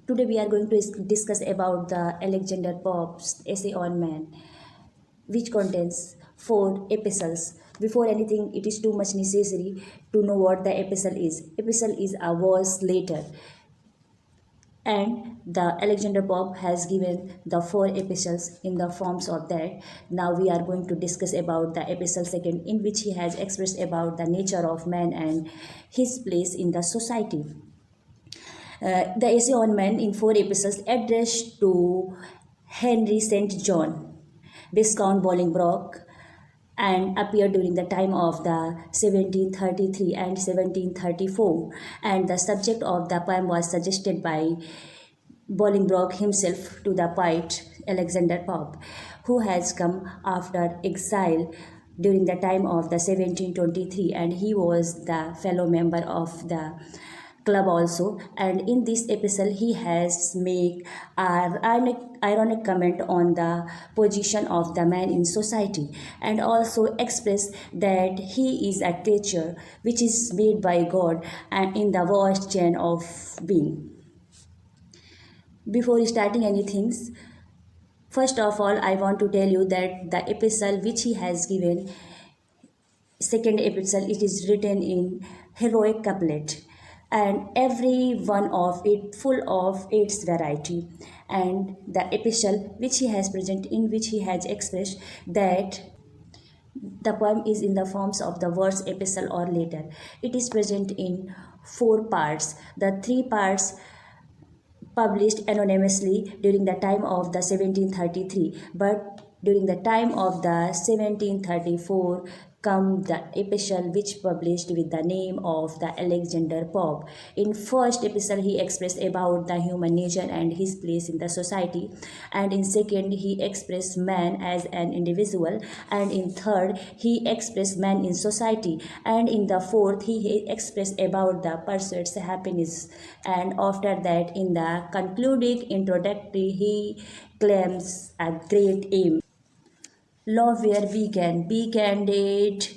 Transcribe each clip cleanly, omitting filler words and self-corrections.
Today we are going to discuss about the Alexander Pope's essay on man, which contains 4 epistles. Before anything, it is too much necessary to know what the epistle is. Epistle is a verse letter, and the Alexander Pope has given the 4 epistles in the forms of that. Now we are going to discuss about the epistle second, in which he has expressed about the nature of man and his place in the society. The essay on man in 4 epistles addressed to Henry St. John, Viscount Bolingbroke, and appeared during the time of the 1733 and 1734, and the subject of the poem was suggested by Bolingbroke himself to the poet Alexander Pope, who has come after exile during the time of the 1723, and he was the fellow member of the club also. And in this epistle he has made an ironic comment on the position of the man in society, and also express that he is a creature which is made by God and in the vast chain of being. Before starting anything, first of all I want to tell you that the epistle which he has given, second epistle, it is written in heroic couplet, and every one of it full of its variety. And the epistle which he has present, in which he has expressed that the poem is in the forms of the verse, epistle or letter. It is present in 4 parts. The 3 parts published anonymously during the time of the 1733, but during the time of the 1734 come the epistle which published with the name of the Alexander Pope. In first epistle he expressed about the human nature and his place in the society, and in second he expressed man as an individual, and in third he expressed man in society, and in the fourth he expressed about the pursuit's happiness, and after that in the concluding introductory he claims a great aim. Love where we can, be candid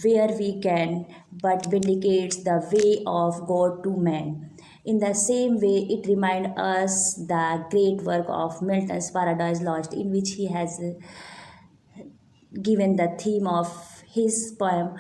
where we can, but vindicates the way of God to man. In the same way, it reminds us the great work of Milton's Paradise Lost, in which he has given the theme of his poem,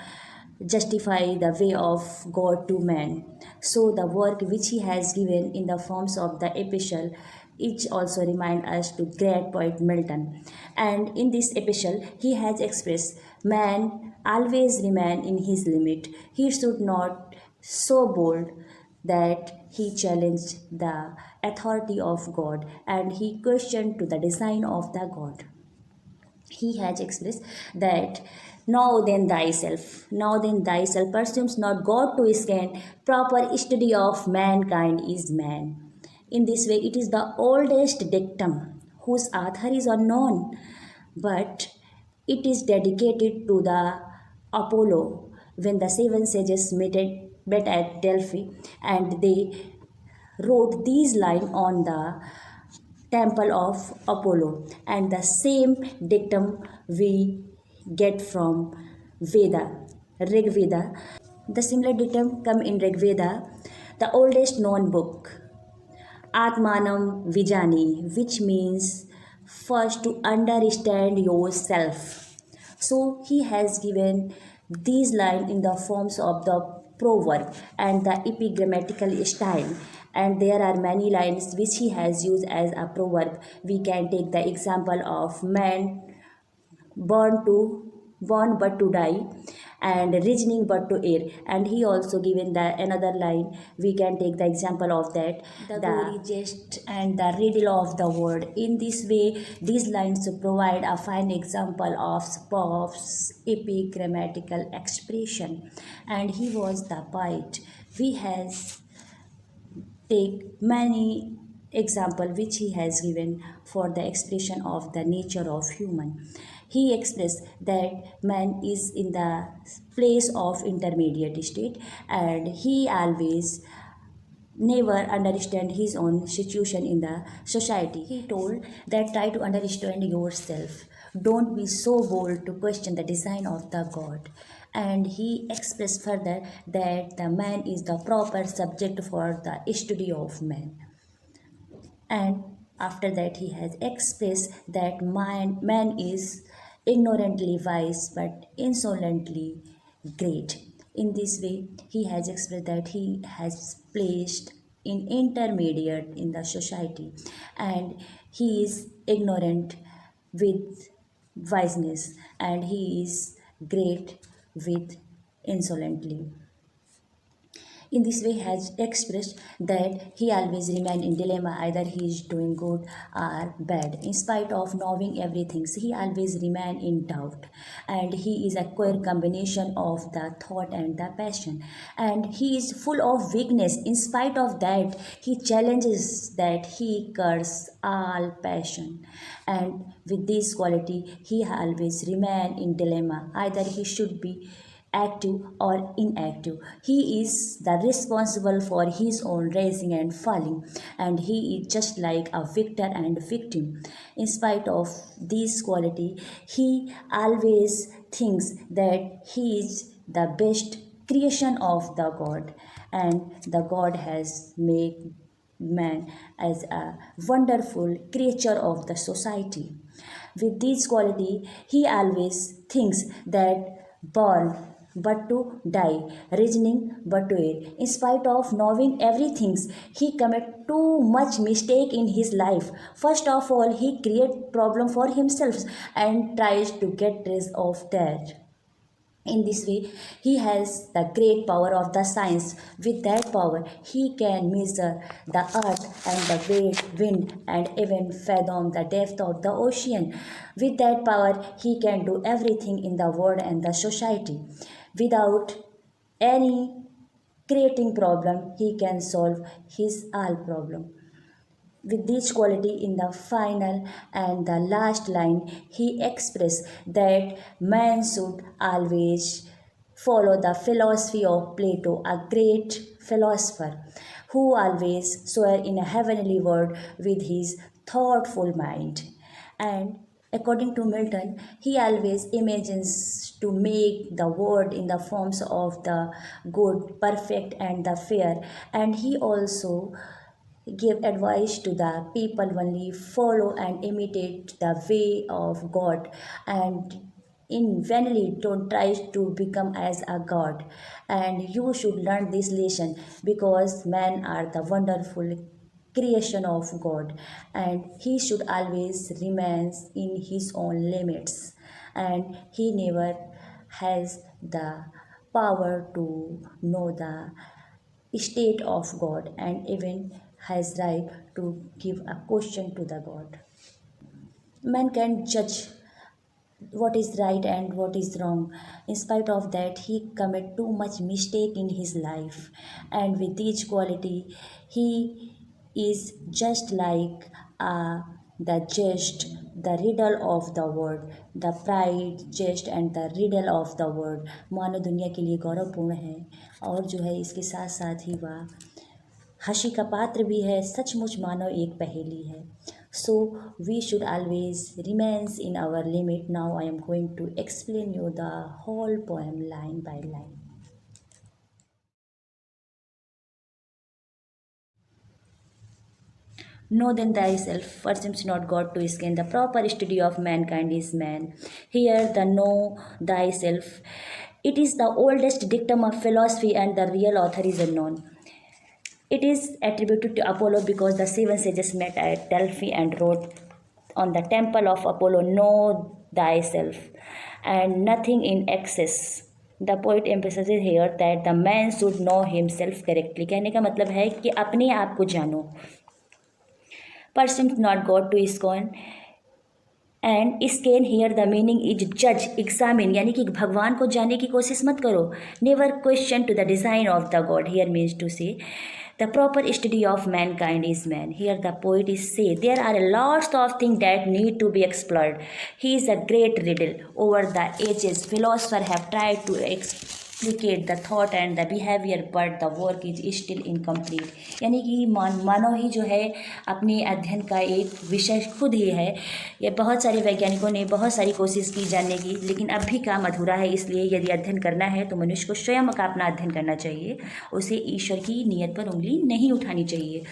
Justify the Way of God to Man. So the work which he has given in the forms of the epistle, it also remind us to great poet Milton. And in this epistle he has expressed man always remain in his limit. He should not so bold that he challenged the authority of God, and he questioned to the design of the God. He has expressed that now then thyself presumes not God to scan, proper study of mankind is man. In this way, it is the oldest dictum whose author is unknown, but it is dedicated to the Apollo when the 7 sages met at Delphi, and they wrote these lines on the temple of Apollo, and the same dictum we get from Rig Veda. The similar dictum come in Rig Veda, the oldest known book, Atmanam Vijani, which means first to understand yourself. So he has given these lines in the forms of the proverb and the epigrammatical style, and there are many lines which he has used as a proverb. We can take the example of man born but to die, and reasoning but to err. And he also given the another line, we can take the example of that, the gory jest and the riddle of the word. In this way these lines provide a fine example of Pope's epigrammatical expression, and he was the poet. We has take many example which he has given for the expression of the nature of human. He expressed that man is in the place of intermediate state, and he always never understand his own situation in the society. He told that try to understand yourself. Don't be so bold to question the design of the God. And he expressed further that the man is the proper subject for the study of man. And after that, he has expressed that man is ignorantly wise but insolently great. In this way, he has expressed that he has placed in intermediate in the society, and he is ignorant with wiseness, and he is great with insolently. In this way, has expressed that he always remain in dilemma, either he is doing good or bad. In spite of knowing everything, he always remain in doubt, and he is a queer combination of the thought and the passion, and he is full of weakness. In spite of that, he challenges that he curse all passion, and with this quality, he always remain in dilemma, either he should be active or inactive. He is the responsible for his own rising and falling, and he is just like a victor and victim. In spite of this quality, he always thinks that he is the best creation of the God, and the God has made man as a wonderful creature of the society. With this quality, he always thinks that born but to die, reasoning but to err. In spite of knowing everything, he commit too much mistake in his life. First of all, he create problem for himself and tries to get rid of that. In this way, he has the great power of the science. With that power, he can measure the earth and the wind and even fathom the depth of the ocean. With that power, he can do everything in the world and the society. Without any creating problem, he can solve his all problem. With this quality, in the final and the last line, he expressed that man should always follow the philosophy of Plato, a great philosopher who always soared in a heavenly world with his thoughtful mind. And according to Milton, he always imagines to make the world in the forms of the good, perfect, and the fair. And he also give advice to the people only follow and imitate the way of God, and in vainly don't try to become as a god. And you should learn this lesson because men are the wonderful creation of God, and he should always remain in his own limits, and he never has the power to know the state of God, and even has right to give a question to the God. Man can judge what is right and what is wrong. In spite of that, he commit too much mistake in his life, and with each quality, he is just like the jest, the riddle of the world, the pride, jest and the riddle of the world. मानव दुनिया के लिए गौरवपूर्ण है, और जो है इसके साथ साथ ही वह हंसी का पात्र भी है, सचमुच मानव एक पहेली है. So we should always remains in our limit. Now I am going to explain you the whole poem line by line. Know then thyself, perceives not God to scan. The proper study of mankind is man. Here the know thyself. It is the oldest dictum of philosophy, and the real author is unknown. It is attributed to Apollo because the seven sages met at Delphi and wrote on the temple of Apollo, know thyself, and nothing in excess. The poet emphasizes here that the man should know himself correctly. कहने का मतलब है कि अपने आप को जानो. Perceives not God to scorn. And scan here the meaning is जज एग्जामिन, यानी कि भगवान को जानने की कोशिश मत करो. Never question to the design of the God. Here means to say the proper study of mankind is man. Here the poet is say there are lots of thing that need to be explored. He is a great riddle over the ages. Philosopher have tried to explicate the thought and the behavior, but the work is still incomplete. यानी कि मानव ही जो है अपने अध्ययन का एक विषय खुद ही है. ये बहुत सारे वैज्ञानिकों ने बहुत सारी कोशिश की जानने की, लेकिन अब भी काम अधूरा है. इसलिए यदि अध्ययन करना है तो मनुष्य को स्वयं का अपना अध्ययन करना चाहिए. उसे ईश्वर की नीयत पर उंगली नहीं उठानी चाहिए.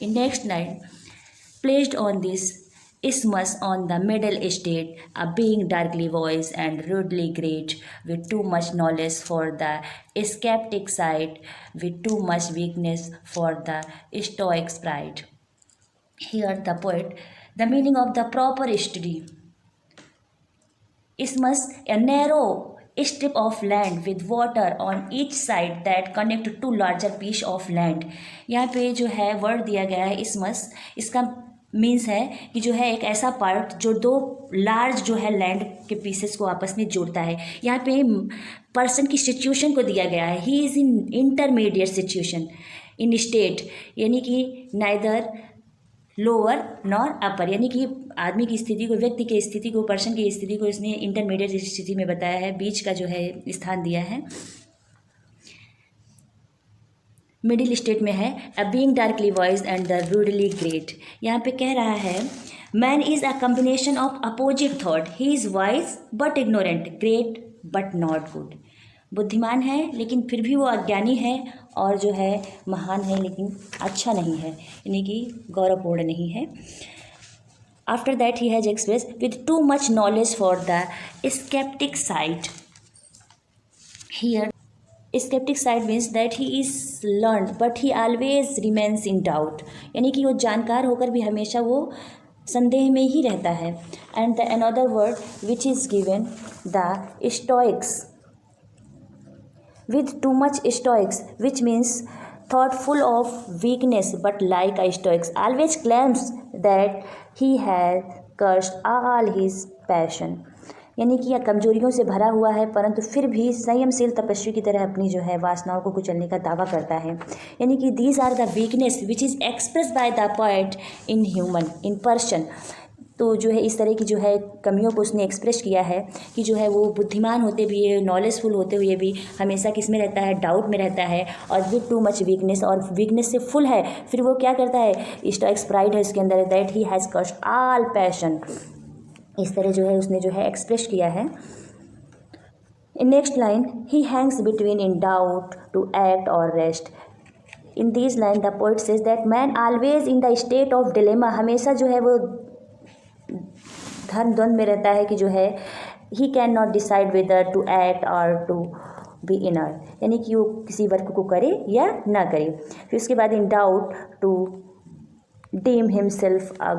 इन next line, Placed on this isthmus on the middle estate, a being darkly voiced and rudely great, with too much knowledge for the skeptic side, with too much weakness for the stoic's pride. Here the poet, the meaning of the proper study. Isthmus, a narrow strip of land with water on each side that connect two larger piece of land. यहाँ पे जो है word दिया गया है isthmus, इसका means है कि जो है एक ऐसा पार्ट जो दो लार्ज जो है लैंड के पीसेस को आपस में जोड़ता है. यहाँ पे पर्सन की सिचुएशन को दिया गया है. He is in intermediate situation in state, यानी कि नाइदर लोअर नॉर अपर, यानी कि आदमी की स्थिति को, व्यक्ति की स्थिति को, पर्सन की स्थिति को इसने इंटरमीडिएट स्थिति में बताया है, बीच का जो है स्थान दिया है, मिडिल स्टेट में है. A being darkly voice and the rudely great. यहाँ पे कह रहा है man is a combination of opposite thought, he is wise but ignorant, great but not good. बुद्धिमान है लेकिन फिर भी वो अज्ञानी है, और जो है महान है लेकिन अच्छा नहीं है, यानी कि गौरवपूर्ण नहीं है. After that he has express with too much knowledge for the sceptic side. Here sceptic side means that he is learned but he always remains in doubt, यानी कि वो जानकार होकर भी हमेशा वो संदेह में ही रहता है. And the another word which is given the Stoics, with too much stoics, which means thoughtful of weakness, but like a stoics always claims that he has cursed all his passion, यानी कि यह कमजोरियों से भरा हुआ है परंतु फिर भी संयमशील तपस्वी की तरह अपनी जो है वासनाओं को कुचलने का दावा करता है. यानी कि these are the weakness which is express by the poet in human in person. तो जो है इस तरह की जो है कमियों को उसने एक्सप्रेस किया है कि जो है वो बुद्धिमान होते भी है, नॉलेजफुल होते हुए भी हमेशा किस में रहता है, डाउट में रहता है, और विद टू मच वीकनेस, और वीकनेस से फुल है. फिर वो क्या करता है, स्टोइक्स प्राइड है उसके अंदर, दैट ही हैज़ कस्ट ऑल पैशन. इस तरह जो है उसने जो है एक्सप्रेस किया है. In next line, he hangs between in doubt to act और rest. In this line the poet says that man always in the state of dilemma, हमेशा जो है वो धर्म द्वंद में रहता है कि जो है he can not decide whether to act और टू बी इनर, यानी कि वो किसी वर्क को करे या ना करे. फिर उसके बाद in doubt to deem himself a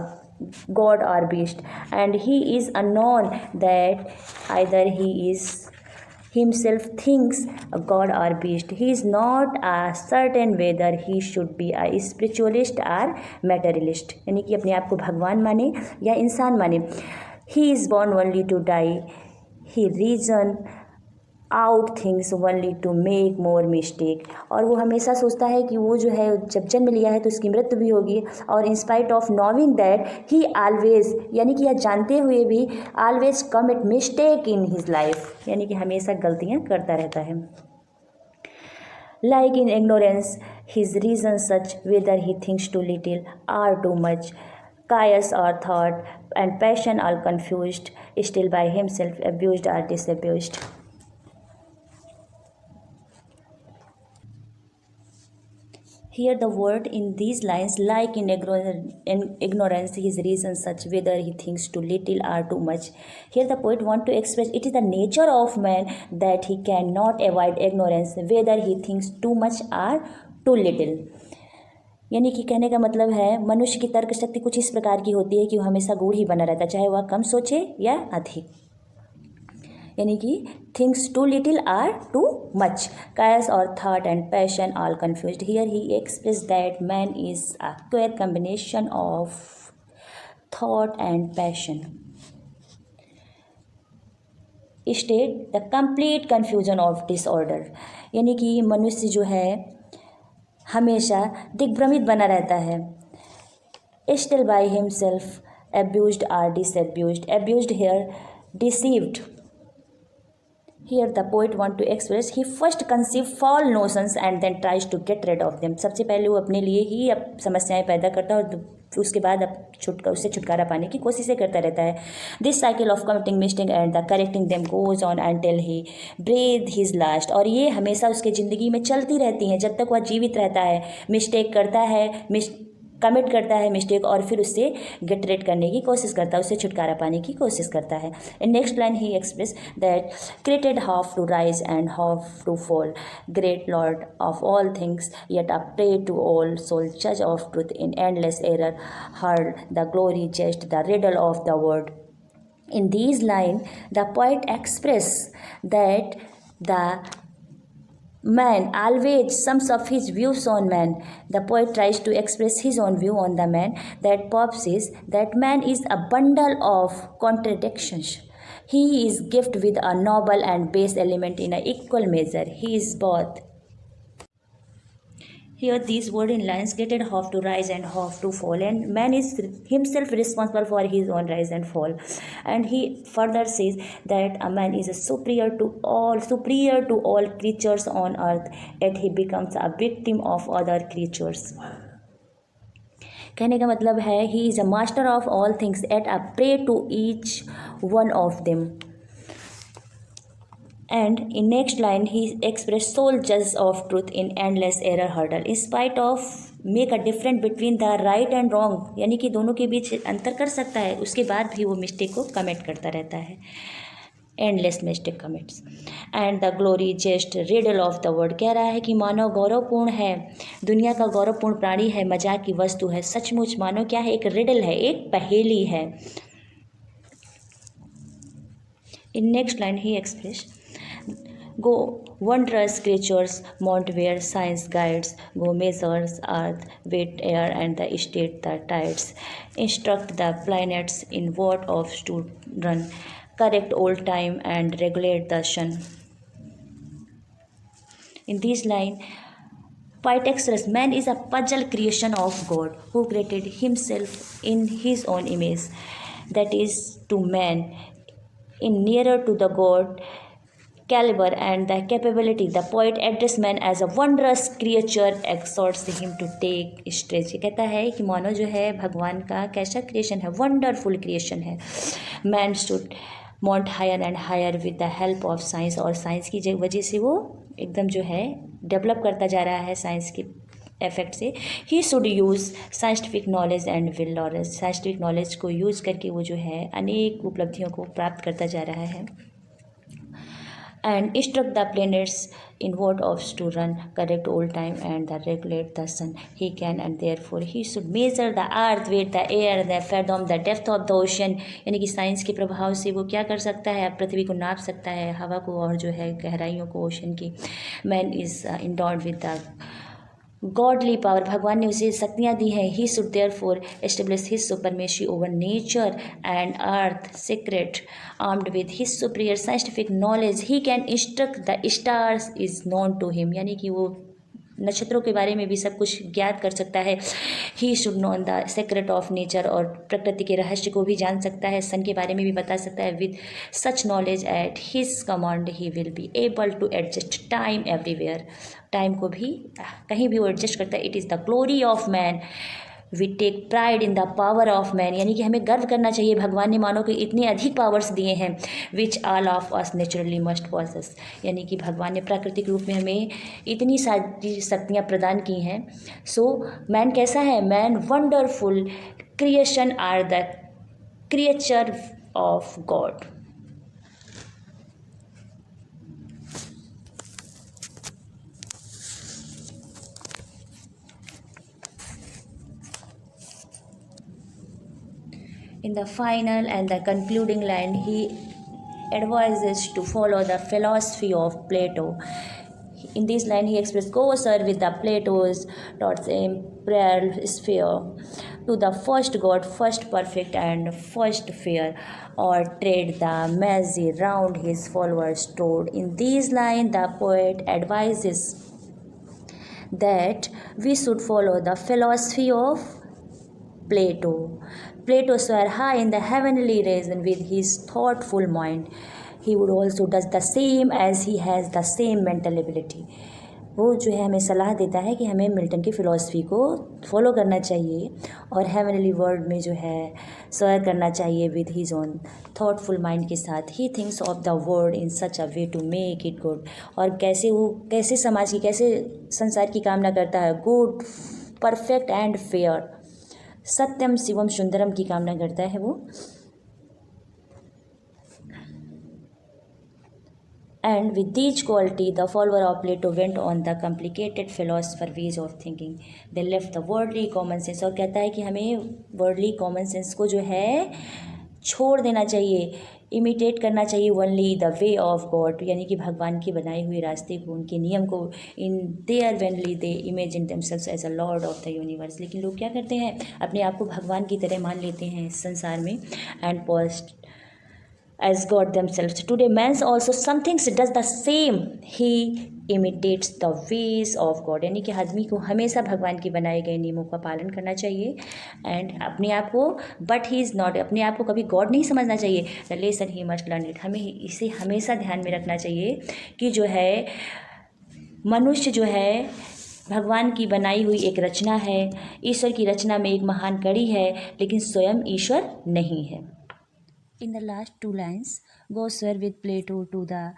god और beast, and he is unknown that either he is himself thinks a god or beast. He is not certain whether he should be a spiritualist or materialist, यानी कि अपने आप को भगवान माने या इंसान माने. He is born only to die. He reason out things only to make more mistake. और वो हमेशा सोचता है कि वो जो है जब जन्म लिया है तो उसकी मृत्यु भी होगी, और in spite of knowing that he always, यानी कि यह जानते हुए भी always commit mistake in his life, यानी कि हमेशा गलतियाँ करता रहता है. Like in ignorance his reason such whether he thinks too little or too much, chaos or thought and passion are confused, still by himself abused or disabused. Here the word in these lines, like in ignorance his reason such whether he thinks too little or too much. Here the poet want to express it is the nature of man that he cannot avoid ignorance whether he thinks too much or too little. यानी कि कहने का मतलब है मनुष्य की तर्क शक्ति कुछ इस प्रकार की होती है कि वो हमेशा गूढ़ ही बना रहता है, चाहे वह कम सोचे या अधिक. यानी कि thinks too little or too much, chaos और thought and passion all confused. Here he expressed that man is a queer combination of thought and passion. State the complete confusion of disorder. यानी कि मनुष्य जो है हमेशा दिग्भ्रमित बना रहता है. Still by himself abused or disabused. Abused here deceived. Here the poet want to express he first conceive false notions and then tries to get rid of them. सबसे पहले वो अपने लिए ही अब समस्याएं पैदा करता है और उसके बाद अब उससे छुटकारा पाने की कोशिशें करता रहता है. This cycle of committing mistake and the correcting them goes on until he breathe his last. और ये हमेशा उसके ज़िंदगी में चलती रहती हैं जब तक वह जीवित रहता है. मिस्टेक करता है, कमिट करता है मिस्टेक और फिर उससे गेट रेड करने की कोशिश करता है, उससे छुटकारा पाने की कोशिश करता है. In next line he express that created half to rise and half to fall, great Lord of all things, yet a prey to all soul, judge of truth in endless error, heard the glory just the riddle of the word. In these lines, the poet expresses that the man always sums up his views on man. The poet tries to express his own view on the man. That Pope says that man is a bundle of contradictions. He is gifted with a noble and base element in an equal measure. He is both. Here these word in lines created half to rise and half to fall, and man is himself responsible for his own rise and fall. And he further says that a man is superior to all creatures on earth, yet he becomes a victim of other creatures. कहने का मतलब है he is a master of all things, yet a prey to each one of them. And in next line he expressed sole judge of truth in endless error hurdle. In spite of make a difference between the right and wrong, यानी कि दोनों के बीच अंतर कर सकता है, उसके बाद भी वो मिस्टेक को कमिट करता रहता है. Endless mistake commits. And the glory just riddle of the word, कह रहा है कि मानव गौरवपूर्ण है, दुनिया का गौरवपूर्ण प्राणी है, मजाक की वस्तु है. सचमुच मानव क्या है? एक रिडल है, एक पहेली है. In next line he express go wondrous creatures mount where science guides, go measures earth, weight air and the state the tides, instruct the planets in what of to run, correct old time and regulate the sun. In this line poet expresses man is a puzzle creation of God who created himself in his own image, that is to man in nearer to the God caliber and the capability. The poet addresses man as a wondrous creature, exhorts him to take stretch. कहता है कि मानव जो है भगवान का कैसा creation है, wonderful creation है. Man should mount higher and higher with the help of science, और साइंस की वजह से वो एकदम जो है डेवलप करता जा रहा है साइंस के इफेक्ट से. He should use scientific knowledge and will knowledge, scientific knowledge को यूज़ करके वो जो है अनेक उपलब्धियों को प्राप्त करता जा रहा है. And instruct the planets in what of to run, correct old time and the regulate the sun. He can and therefore he should measure the earth, weight the air, the fathom the depth of the ocean. यानी कि science के प्रभाव से वो क्या कर सकता है? पृथ्वी को नाप सकता है, हवा को, और जो है गहराइयों को, ओशन की. Man is endowed with the godly power, भगवान ने उसे शक्तियाँ दी हैं. He should therefore establish his supremacy over nature and earth, secret armed with his superior scientific knowledge. He can instruct the stars is known to him, यानी कि वो नक्षत्रों के बारे में भी सब कुछ ज्ञात कर सकता है. He should known the secret of nature, और प्रकृति के रहस्य को भी जान सकता है, सन के बारे में भी बता सकता है. With such knowledge at his command he will be able to adjust time everywhere, time को भी कहीं भी वो एडजस्ट करता है. It is the glory of man, we take pride in the power of man, यानी कि हमें गर्व करना चाहिए, भगवान ने मानव को इतने अधिक पावर्स दिए हैं. Which all of us naturally must possesses, यानी कि भगवान ने प्राकृतिक रूप में हमें इतनी सारी शक्तियाँ प्रदान की हैं. सो मैन कैसा है? Man wonderful creation are the creature of God. In the final and the concluding line, he advises to follow the philosophy of Plato. In this line, he expresses, go sir with the Plato's thoughts in prayer sphere to the first God, first perfect and first fair, or trade the mazy round his followers trod. In these lines, the poet advises that we should follow the philosophy of Plato. Plato soared high in the heavenly region with his thoughtful mind. He would also does the same as he has the same mental ability. वो जो है हमें सलाह देता है कि हमें Milton की फ़िलॉसफी को फॉलो करना चाहिए और हेवनली वर्ल्ड में जो है सोयर करना चाहिए with his own thoughtful mind के साथ. He thinks of the world in such a way to make it good, और कैसे समाज की, कैसे संसार की कामना करता है, गुड, परफेक्ट एंड फेयर. सत्यम शिवम सुंदरम की कामना करता है वो। And with these quality, the follower of Plato went on the complicated philosopher ways of thinking. They left the worldly common sense. और कहता है कि हमें worldly common sense को जो है छोड़ देना चाहिए, इमिटेट करना चाहिए only the way of God, यानी कि भगवान के बनाए हुए रास्ते को, उनके नियम को। In their vainly they imagine themselves as a lord of the universe. लेकिन लोग क्या करते हैं, अपने आप को भगवान की तरह मान लेते हैं इस संसार में। And post as God themselves. Today, man also something does the same. He imitates the ways of God. यानी कि आदमी को हमेशा भगवान के बनाए गए नियमों का पालन करना चाहिए। एंड अपने आप को, बट ही इज़ नॉट, अपने आप को कभी गॉड नहीं समझना चाहिए। The lesson he must learn it. हमें इसे हमेशा ध्यान में रखना चाहिए कि जो है मनुष्य जो है भगवान की बनाई हुई एक रचना है, ईश्वर की रचना में एक महान कड़ी है, लेकिन स्वयं ईश्वर नहीं है। In the last two lines, goes where with Plato to the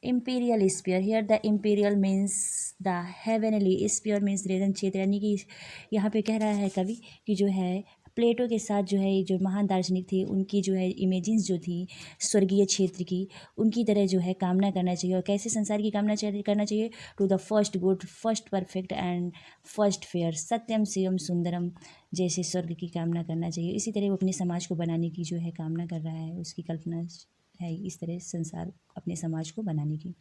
imperial sphere. Here the imperial means the heavenly, sphere means रेदन क्षेत्र, यानी कि यहाँ पे कह रहा है कवि कि जो है प्लेटो के साथ जो है जो महान दार्शनिक थे, उनकी जो है इमेजिन्स जो थी स्वर्गीय क्षेत्र की, उनकी तरह जो है कामना करना चाहिए। और कैसे संसार की कामना करना चाहिए? To the first good, first perfect and first fair, सत्यम शिवम सुंदरम, जैसे स्वर्ग की कामना करना चाहिए। इसी तरह वो अपने समाज को बनाने की जो है कामना कर रहा है, उसकी कल्पना है इस तरह संसार अपने समाज को बनाने की।